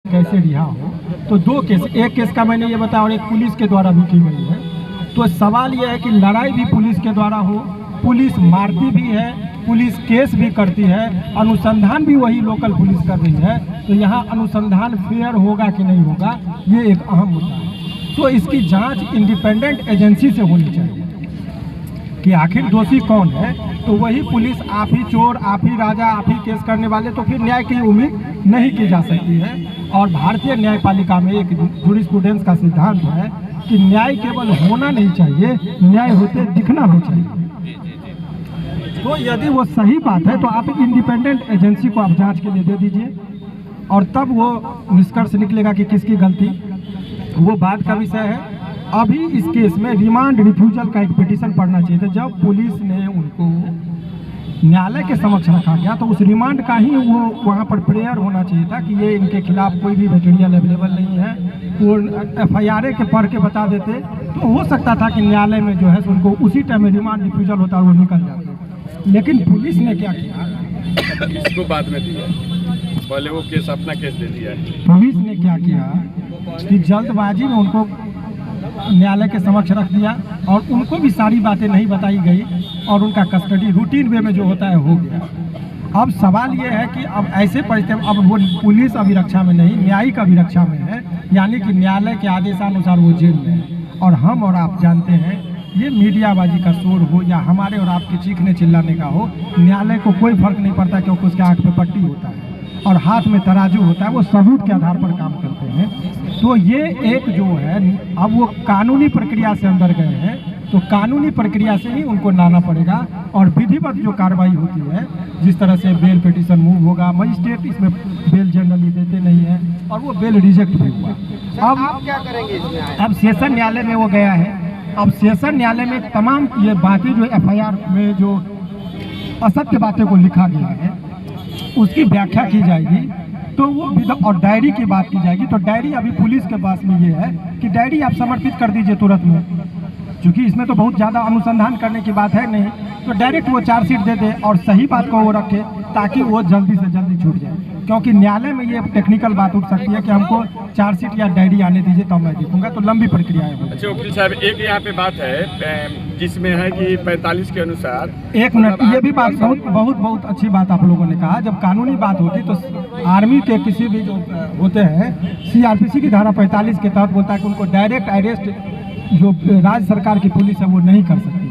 कैसे रिहा हो। तो दो केस, एक केस का मैंने ये बताया और एक पुलिस के द्वारा भी की गई है। तो सवाल यह है कि लड़ाई भी पुलिस के द्वारा हो, पुलिस मारती भी है, पुलिस केस भी करती है, अनुसंधान भी वही लोकल पुलिस कर रही है। तो यहाँ अनुसंधान फेयर होगा कि नहीं होगा, ये एक अहम मुद्दा है। तो इसकी जांच इंडिपेंडेंट एजेंसी से होनी चाहिए कि आखिर दोषी कौन है। तो वही पुलिस आप ही चोर, आप ही राजा, आप ही केस करने वाले, तो फिर न्याय की उम्मीद नहीं की जा सकती है। और भारतीय न्यायपालिका में एक जूरिस्प्रूडेंस का सिद्धांत है कि न्याय केवल होना नहीं चाहिए, न्याय होते दिखना भी चाहिए। तो यदि वो सही बात है तो आप इंडिपेंडेंट एजेंसी को आप जांच के लिए दे दीजिए और तब वो निष्कर्ष निकलेगा कि किसकी गलती, वो बात का विषय है। अभी इस केस में रिमांड रिफ्यूजल का एक पिटीशन पढ़ना चाहिए था। जब पुलिस ने उनको न्यायालय के समक्ष रखा गया तो उस रिमांड का ही वो वहाँ पर प्रेयर होना चाहिए था कि ये इनके खिलाफ कोई भी मटेरियल अवेलेबल नहीं है। वो FIR के पढ़ के बता देते तो हो सकता था कि न्यायालय में जो है उनको उसी टाइम में रिमांड रिफ्यूजल होता वो निकल जाते। लेकिन पुलिस ने क्या किया, इसको बाद में दिया, पहले वो केस अपना केस दे दिया है। पुलिस ने क्या किया कि जल्दबाजी में उनको न्यायालय के समक्ष रख दिया और उनको भी सारी बातें नहीं बताई गई और उनका कस्टडी रूटीन वे में जो होता है हो गया। अब सवाल ये है कि अब ऐसे परिस्थिति, अब वो पुलिस अभिरक्षा में नहीं, न्यायिक अभिरक्षा में है, यानी कि न्यायालय के आदेशानुसार वो जेल में है। और हम और आप जानते हैं ये मीडियाबाजी का शोर हो या हमारे और आपके चीखने चिल्लाने का हो, न्यायालय को कोई फर्क नहीं पड़ता क्योंकि उसके आँख पे पट्टी होता है और हाथ में तराजू होता है, वो सबूत के आधार पर काम करते हैं। तो ये एक जो है, अब वो कानूनी प्रक्रिया से अंदर गए हैं तो कानूनी प्रक्रिया से ही उनको लाना पड़ेगा और विधिवत जो कार्रवाई होती है, जिस तरह से बेल पिटीशन मूव होगा, मजिस्ट्रेट इसमें बेल जनरली देते नहीं है और वो बेल रिजेक्ट भी हुआ। अब आप क्या करेंगे इसमें? अब सेशन न्यायालय में वो गया है। अब सेशन न्यायालय में तमाम ये बातें जो FIR में जो असत्य बातें को लिखा गया है उसकी व्याख्या की जाएगी। तो वो और डायरी की बात की जाएगी। तो डायरी अभी पुलिस के पास में ये है कि डायरी आप समर्पित कर दीजिए तुरंत में, क्योंकि इसमें तो बहुत ज़्यादा अनुसंधान करने की बात है नहीं। तो डायरेक्ट वो चार्जशीट दे दे और सही बात को वो रखे ताकि वो जल्दी से जल्दी छूट जाए। क्योंकि न्यायालय में ये टेक्निकल बात उठ सकती है कि हमको चार्जशीट या डायरी आने दीजिए तो मैं देखूंगा, तो लंबी प्रक्रिया है। अच्छा वकील साहब, एक यहाँ पे बात है जिसमें है कि 45 के अनुसार, एक मिनट, ये भी बात बहुत अच्छी बात आप लोगों ने कहा। जब कानूनी बात होती तो आर्मी के किसी भी जो होते हैं CRPC की धारा 45 के तहत बोलता है कि उनको डायरेक्ट अरेस्ट जो राज्य सरकार की पुलिस है वो नहीं कर सकती है।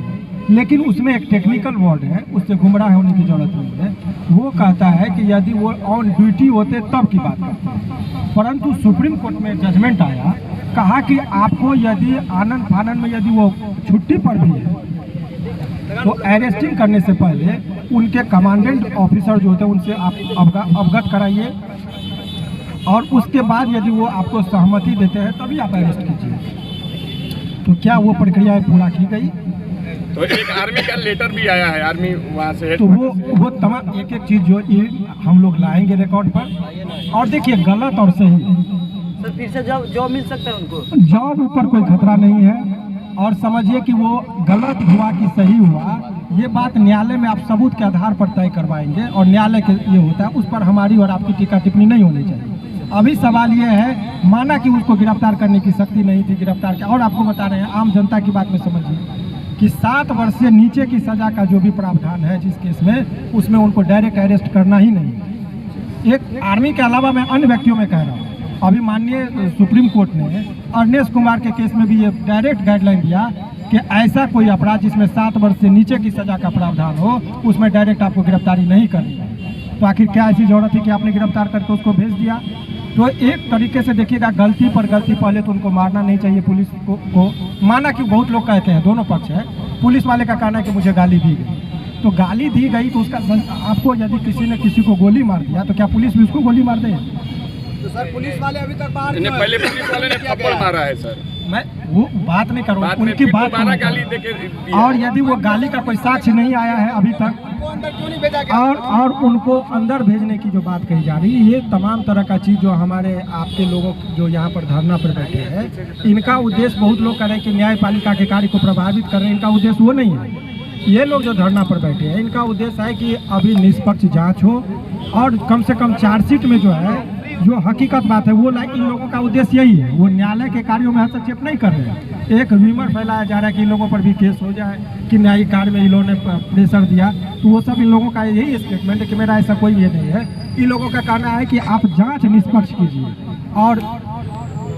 लेकिन उसमें एक टेक्निकल वर्ड है, उससे गुमराह होने की जरूरत नहीं है। वो कहता है कि यदि वो ऑन ड्यूटी होते तब की बात करते हैं। परंतु सुप्रीम कोर्ट में जजमेंट आया, कहा कि आपको यदि आनंद फानन में यदि वो छुट्टी पर भी है तो अरेस्टिंग करने से पहले उनके कमांडेंट ऑफिसर जो होते हैं उनसे आप अवगत कराइए और उसके बाद यदि वो आपको सहमति देते हैं तभी आप अरेस्ट कीजिए। तो क्या वो प्रक्रिया पूरा की गई? तो एक आर्मी का लेटर भी आया है, आर्मी वहाँ से, तो वो तमाम एक चीज़ जो हम लोग लाएंगे रिकॉर्ड पर। और देखिए गलत और सही, सर फिर से जॉब मिल सकता है उनको? जॉब ऊपर कोई खतरा नहीं है। और समझिए कि वो गलत हुआ कि सही हुआ, ये बात न्यायालय में आप सबूत के आधार पर तय करवाएंगे और न्यायालय के ये होता है, उस पर हमारी और आपकी टीका टिप्पणी नहीं होनी चाहिए। अभी सवाल ये है, माना कि उसको गिरफ्तार करने की शक्ति नहीं थी, गिरफ्तार किया। और आपको बता रहे हैं आम जनता की बात में समझिए कि 7 वर्ष से नीचे की सजा का जो भी प्रावधान है जिस केस में, उसमें उनको डायरेक्ट अरेस्ट करना ही नहीं है। एक आर्मी के अलावा मैं अन्य व्यक्तियों में कह रहा हूँ, अभी माननीय सुप्रीम कोर्ट ने अरनेश कुमार के केस में भी ये डायरेक्ट गाइडलाइन दिया कि ऐसा कोई अपराध जिसमें 7 वर्ष से नीचे की सजा का प्रावधान हो उसमें डायरेक्ट आपको गिरफ्तारी नहीं करनी है। तो आखिर क्या ऐसी जरूरत थी कि आपने गिरफ्तार करके उसको भेज दिया? तो एक तरीके से देखिएगा, गलती पर गलती, पहले तो उनको मारना नहीं चाहिए पुलिस को। माना कि बहुत लोग कहते हैं, दोनों पक्ष है, पुलिस वाले का कहना है कि मुझे गाली दी गई, तो गाली दी गई तो उसका आपको यदि किसी ने किसी को गोली मार दिया तो क्या पुलिस भी उसको गोली मार दे? तो सर पुलिस वाले अभी तक बाहर पहले पुलिस वाले ने थप्पड़ मारा है सर। मैं वो बात नहीं कर रहा हूँ, उनकी बात गाली देके। और यदि वो गाली का कोई साक्ष्य नहीं आया है अभी तक, अंदर क्यों नहीं भेजा गया? और उनको अंदर भेजने की जो बात कही जा रही है, ये तमाम तरह का चीज़ जो हमारे आपके लोगों जो यहाँ पर धरना पर बैठे हैं, इनका उद्देश्य, बहुत लोग कह रहे हैं कि न्यायपालिका के कार्य को प्रभावित कर रहे हैं, इनका उद्देश्य वो नहीं है। ये लोग जो धरना पर बैठे हैं, इनका उद्देश्य है कि अभी निष्पक्ष जाँच हो और कम से कम चार्जशीट में जो है जो हकीकत बात है वो इन लोगों का उद्देश्य यही है, वो न्यायालय के कार्यों में हस्तक्षेप नहीं कर रहे हैं। एक र्यूमर फैलाया जा रहा है कि इन लोगों पर भी केस हो जाए कि न्यायिक कार्य में इन लोगों ने प्रेशर दिया, तो वो सब इन लोगों का यही स्टेटमेंट है कि मेरा ऐसा कोई ये नहीं है। इन लोगों का कहना है कि आप जांच निष्पक्ष कीजिए। और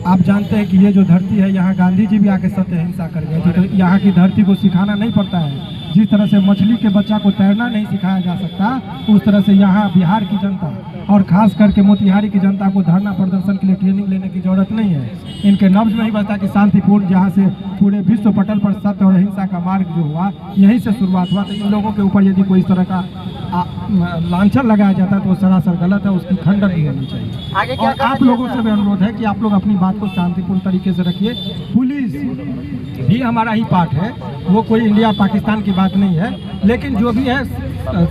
आप जानते हैं कि ये जो धरती है, यहाँ गांधी जी भी आके सत्य अहिंसा कर गए थे, तो यहाँ की धरती को सिखाना नहीं पड़ता है। जिस तरह से मछली के बच्चा को तैरना नहीं सिखाया जा सकता, उस तरह से यहाँ बिहार की जनता और खास करके मोतिहारी की जनता को धरना प्रदर्शन के लिए ट्रेनिंग लेने की जरूरत नहीं है। इनके नब्ज में ही बता कि शांतिपूर्ण, जहाँ से पूरे विश्व पटल पर सत्य और अहिंसा का मार्ग जो हुआ यहीं से शुरुआत हुआ। तो इन लोगों के ऊपर यदि कोई इस तरह का लांछन लगाया जाता है तो वो सरासर गलत है, उसकी खंडन भी होनी चाहिए। और आप लोगों से भी अनुरोध है कि आप लोग अपनी बात को शांतिपूर्ण तरीके से रखिए। पुलिस भी हमारा ही पार्ट है, वो कोई इंडिया पाकिस्तान की बात नहीं है, लेकिन जो भी है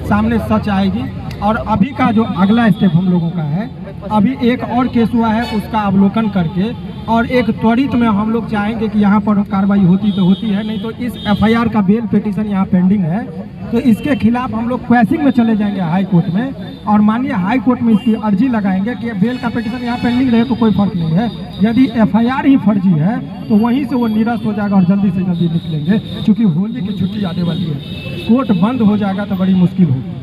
सामने सच आएगी। और अभी का जो अगला स्टेप हम लोगों का है, अभी एक और केस हुआ है, उसका अवलोकन करके और एक त्वरित में हम लोग चाहेंगे कि यहाँ पर कार्रवाई होती तो होती है, नहीं तो इस एफआईआर का बेल पिटीशन यहाँ पेंडिंग है, तो इसके खिलाफ हम लोग क्वेसिंग में चले जाएंगे हाई कोर्ट में, और माननीय हाई कोर्ट में इसकी अर्जी लगाएंगे कि बेल का पिटीशन यहाँ पेंडिंग रहे तो कोई फर्क नहीं है। यदि एफआईआर ही फर्जी है तो वहीं से वो निरस्त हो जाएगा और जल्दी से जल्दी निकलेंगे, क्योंकि होली की छुट्टी आने वाली है। कोर्ट बंद हो जाएगा तो बड़ी मुश्किल होगी।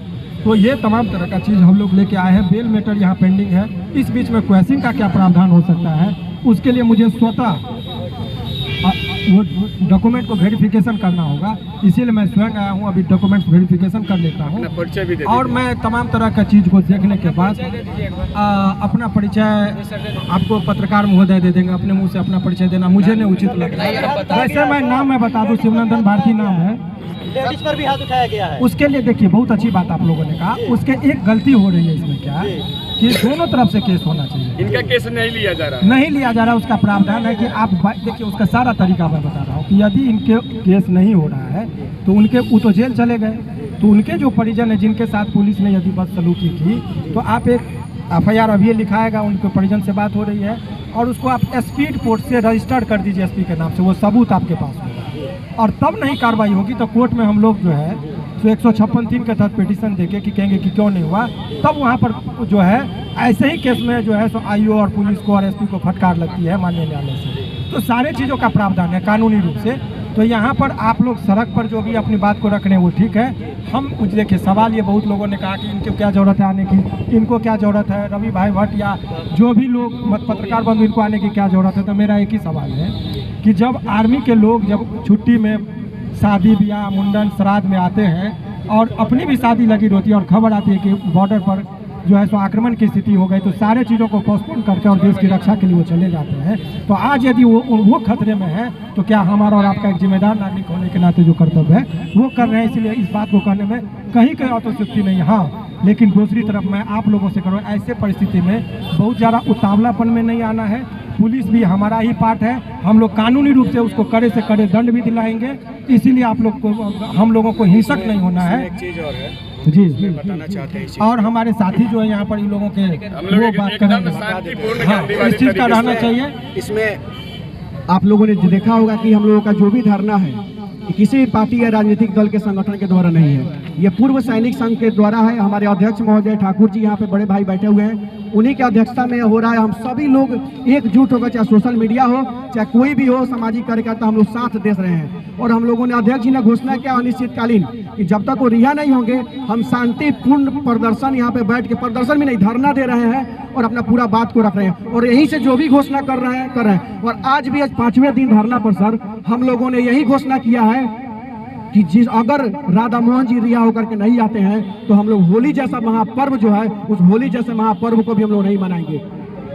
तो ये तमाम तरह का चीज़ हम लोग लेके आए हैं। बेल मैटर यहाँ पेंडिंग है, इस बीच में क्वेसिंग का क्या प्रावधान हो सकता है, उसके लिए मुझे स्वतः वो डॉक्यूमेंट को वेरिफिकेशन करना होगा, इसीलिए मैं स्वयं आया हूँ। अभी डॉक्यूमेंट्स वेरिफिकेशन कर लेता हूँ और मैं तमाम तरह का चीज़ को देखने के बाद अपना परिचय आपको पत्रकार महोदय दे देंगे। अपने मुंह से अपना परिचय देना मुझे नहीं उचित लगता। वैसे मैं बता दूँ, शिवनंदन भारती नाम है। लेडीज पर भी हाथ उठाया गया है। उसके लिए देखिए बहुत अच्छी बात आप लोगों ने कहा, उसके एक गलती हो रही है इसमें क्या कि दोनों तरफ से केस होना चाहिए। इनका केस नहीं लिया जा रहा, नहीं लिया जा रहा। उसका प्रावधान है कि आप देखिए, उसका सारा तरीका मैं बता रहा हूँ कि यदि इनके केस नहीं हो रहा है तो उनके वो तो जेल चले गए, तो उनके जो परिजन है जिनके साथ पुलिस ने यदि बदसलूकी की, तो आप एक एफआईआर अभी लिखाएगा, उनके परिजन से बात हो रही है और उसको आप स्पीड कोर्ट से रजिस्टर्ड कर दीजिए एसपी के नाम से, वो सबूत आपके पास होगा और तब नहीं कार्रवाई होगी तो कोर्ट में हम लोग जो है तो 156(3) के तहत पिटीशन देके कि कहेंगे कि क्यों नहीं हुआ, तब वहाँ पर जो है ऐसे ही केस में जो है सो आईओ और पुलिस को और एसपी को फटकार लगती है माननीय न्यायालय से। तो सारे चीज़ों का प्रावधान है कानूनी रूप से। तो यहाँ पर आप लोग सड़क पर जो भी अपनी बात को रख रहे हैं वो ठीक है। हम देखिए सवाल ये बहुत लोगों ने कहा कि इनको क्या ज़रूरत है आने की, इनको क्या ज़रूरत है, रवि भाई भट्ट या जो भी लोग पत्रकार बंधु इनको आने की क्या ज़रूरत है। तो मेरा एक ही सवाल है कि जब आर्मी के लोग जब छुट्टी में शादी ब्याह मुंडन श्राद्ध में आते हैं और अपनी भी शादी लगी होती है और खबर आती है कि बॉर्डर पर जो है सो आक्रमण की स्थिति हो गई, तो सारे चीज़ों को पोस्टपोन करके और देश की रक्षा के लिए वो चले जाते हैं। तो आज यदि वो खतरे में है तो क्या हमारा और आपका एक जिम्मेदार नागरिक होने के नाते जो कर्तव्य है वो कर रहे हैं। इसलिए इस बात को करने में कहीं अतुष्टि नहीं। हाँ, लेकिन दूसरी तरफ मैं आप लोगों से करूँ, ऐसे परिस्थिति में बहुत ज़्यादा उतावलापन में नहीं आना है। पुलिस भी हमारा ही पार्ट है, हम लोग कानूनी रूप से उसको कड़े से कड़े दंड भी दिलाएंगे। इसीलिए आप लोग को, हम लोगों को हिंसक नहीं होना है। एक चीज और है जी बताना चाहते हैं, और हमारे साथी जो है यहाँ पर इन लोगों के वो बात करेंगे। हाँ, इस चीज़ का रहना चाहिए। इसमें आप लोगों ने देखा होगा कि हम लोगों का जो भी धरना है किसी भी पार्टी या राजनीतिक दल के संगठन के द्वारा नहीं है, ये पूर्व सैनिक संघ के द्वारा है। हमारे अध्यक्ष महोदय ठाकुर जी यहाँ पे बड़े भाई बैठे हुए हैं, उन्हीं की अध्यक्षता में हो रहा है। हम सभी लोग एकजुट होकर, चाहे सोशल मीडिया हो चाहे कोई भी हो सामाजिक कार्यकर्ता, हम लोग साथ दे रहे हैं। और हम लोगों ने अध्यक्ष जी ने घोषणा किया अनिश्चितकालीन कि जब तक वो रिहा नहीं होंगे हम शांतिपूर्ण प्रदर्शन यहाँ पे बैठ के, प्रदर्शन में नहीं धरना दे रहे हैं और अपना पूरा बात को रख रहे हैं। और यहीं से जो भी घोषणा कर रहे हैं। और आज भी, आज 5वें दिन धरना पर सर हम लोगों ने यही घोषणा किया है कि जिस अगर राधा मोहन जी रिहा होकर के नहीं आते हैं तो हम लोग होली जैसा महापर्व जो है, उस होली जैसे महापर्व को भी हम लोग नहीं मनाएंगे।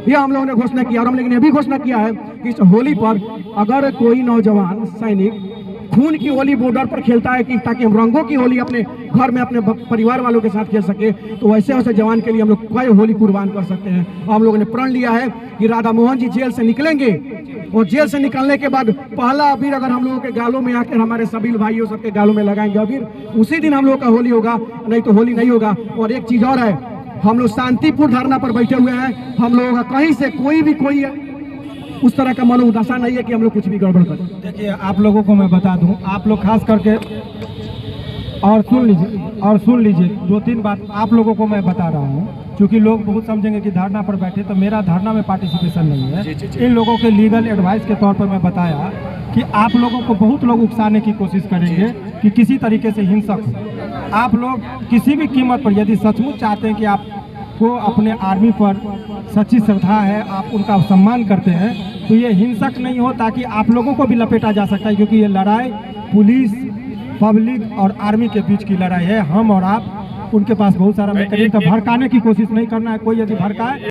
ये हम लोगों ने घोषणा किया। और हम लोगों ने भी घोषणा किया है कि इस होली पर अगर कोई नौजवान सैनिक खून की होली बॉर्डर पर खेलता है कि ताकि हम रंगों की होली अपने घर में अपने परिवार वालों के साथ खेल सके, तो वैसे वैसे जवान के लिए हम लोग कई होली कुर्बान कर सकते हैं। हम लोगों ने प्रण लिया है कि राधा मोहन जी जेल से निकलेंगे और जेल से निकलने के बाद पहला अबीर अगर हम लोगों के गालों में आकर हमारे सभी भाइयों सबके गालों में लगाएंगे अबीर, उसी दिन हम लोगों का होली होगा, नहीं तो होली नहीं होगा। और एक चीज़ और है, हम लोग शांतिपूर्ण धरना पर बैठे हुए हैं। हम लोगों का कहीं से कोई उस तरह का मनोदशा नहीं है कि हम लोग कुछ भी गड़बड़ करें। देखिए आप लोगों को मैं बता दूं, आप लोग खास करके और सुन लीजिए 2-3 बात आप लोगों को मैं बता रहा हूँ, क्योंकि लोग बहुत समझेंगे कि धरना पर बैठे, तो मेरा धरना में पार्टिसिपेशन नहीं है। इन लोगों के लीगल एडवाइस के तौर पर मैं बताया कि आप लोगों को बहुत लोग उकसाने की कोशिश करेंगे कि किसी तरीके से हिंसक हो। आप लोग किसी भी कीमत पर यदि सचमुच चाहते हैं कि आपको अपने आर्मी पर सच्ची श्रद्धा है, आप उनका सम्मान करते हैं, तो ये हिंसक नहीं हो, ताकि आप लोगों को भी लपेटा जा सकता है, क्योंकि ये लड़ाई पुलिस, पब्लिक और आर्मी के बीच की लड़ाई है। हम और आप, उनके पास बहुत सारा मैकेनिज्म, भड़काने की कोशिश नहीं करना है। कोई यदि भड़काए